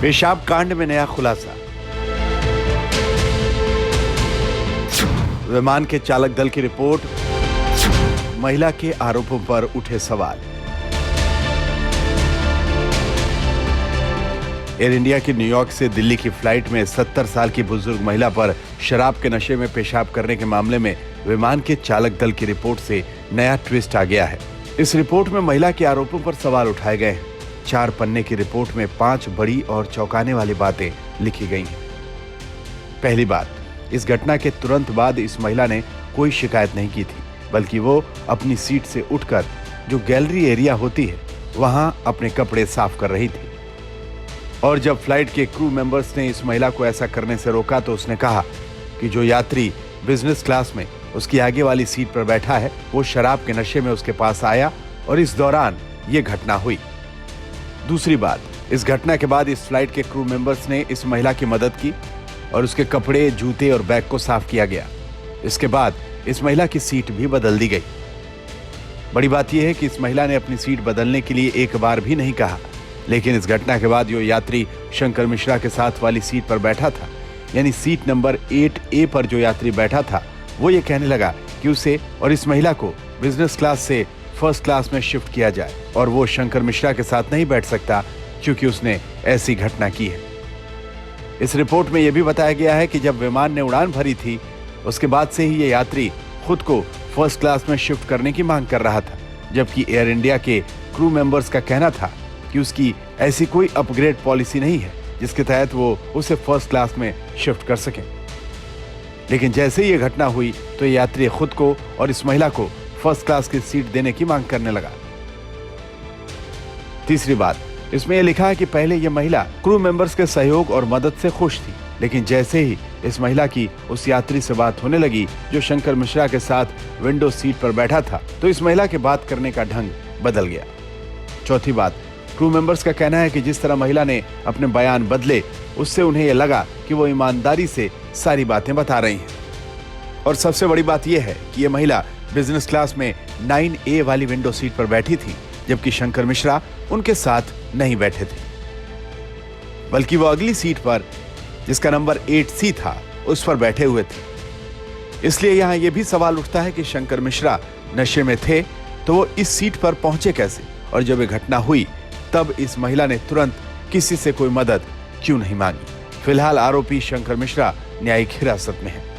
पेशाब कांड में नया खुलासा। विमान के चालक दल की रिपोर्ट, महिला के आरोपों पर उठे सवाल। एयर इंडिया की न्यूयॉर्क से दिल्ली की फ्लाइट में 70 साल की बुजुर्ग महिला पर शराब के नशे में पेशाब करने के मामले में विमान के चालक दल की रिपोर्ट से नया ट्विस्ट आ गया है। इस रिपोर्ट में महिला के आरोपों पर सवाल उठाए गए हैं। 4 पन्ने की रिपोर्ट में 5 बड़ी और चौंकाने वाली बातें लिखी गई हैं। पहली बात, इस घटना के तुरंत बाद इस महिला ने कोई शिकायत नहीं की थी, बल्कि वो अपनी सीट से उठकर जो गैलरी एरिया होती है वहां अपने कपड़े साफ कर रही थी। और जब फ्लाइट के क्रू मेंबर्स ने इस महिला को ऐसा करने से रोका तो उसने कहा कि जो यात्री बिजनेस क्लास में उसकी आगे वाली सीट पर बैठा है वो शराब के नशे में उसके पास आया और इस दौरान ये घटना हुई। दूसरी बात, इस घटना के बाद इस फ्लाइट के क्रू मेंबर्स ने इस महिला की मदद की और उसके कपड़े, जूते और बैग को साफ किया गया। इसके बाद इस महिला की सीट भी बदल दी गई। बड़ी बात यह है कि इस महिला ने अपनी सीट बदलने के लिए एक बार भी नहीं कहा, लेकिन इस घटना के बाद जो यात्री शंकर मिश्रा के साथ वाली सीट पर बैठा था, यानी सीट नंबर 8A पर जो यात्री बैठा था, वो ये कहने लगा कि उसे और इस महिला को बिजनेस क्लास से फर्स्ट क्लास में शिफ्ट किया जाए और वो शंकर मिश्रा के साथ नहीं बैठ सकता क्योंकि उसने ऐसी घटना की है। इस रिपोर्ट में यह भी बताया गया है कि जब विमान ने उड़ान भरी थी उसके बाद से ही ये यात्री खुद को फर्स्ट क्लास में शिफ्ट करने की मांग कर रहा था, जबकि एयर इंडिया के क्रू मेंबर्स का कहना था कि उसकी ऐसी कोई अपग्रेड पॉलिसी नहीं है जिसके तहत वो उसे फर्स्ट क्लास में शिफ्ट कर सके। लेकिन जैसे ही ये घटना हुई तो ये यात्री खुद को और इस महिला को फर्स्ट क्लास की सीट देने की मांग करने लगा। तीसरी बात, इसमें यह लिखा है कि पहले यह महिला क्रू मेंबर्स के सहयोग और मदद से खुश थी, लेकिन जैसे ही इस महिला की उस यात्री से बात होने लगी जो शंकर मिश्रा के साथ विंडो सीट पर बैठा था, तो इस महिला के बात करने का ढंग बदल गया। चौथी बात, क्रू मेंबर्स का कहना है कि जिस तरह महिला ने अपने बयान बदले उससे उन्हें यह लगा कि वो ईमानदारी से सारी बातें बता रही हैं। और सबसे बड़ी बात यह है कि यह महिला बिजनेस क्लास में 9A वाली विंडो सीट पर बैठी थी, जबकि शंकर मिश्रा उनके साथ नहीं बैठे थे, बल्कि वो अगली सीट पर जिसका नंबर 8C था उस पर बैठे हुए थे। इसलिए यहां यह भी सवाल उठता है कि शंकर मिश्रा नशे में थे तो वो इस सीट पर पहुंचे कैसे, और जब यह घटना हुई तब इस महिला ने तुरंत किसी से कोई मदद क्यों नहीं मांगी। फिलहाल आरोपी शंकर मिश्रा न्यायिक हिरासत में है।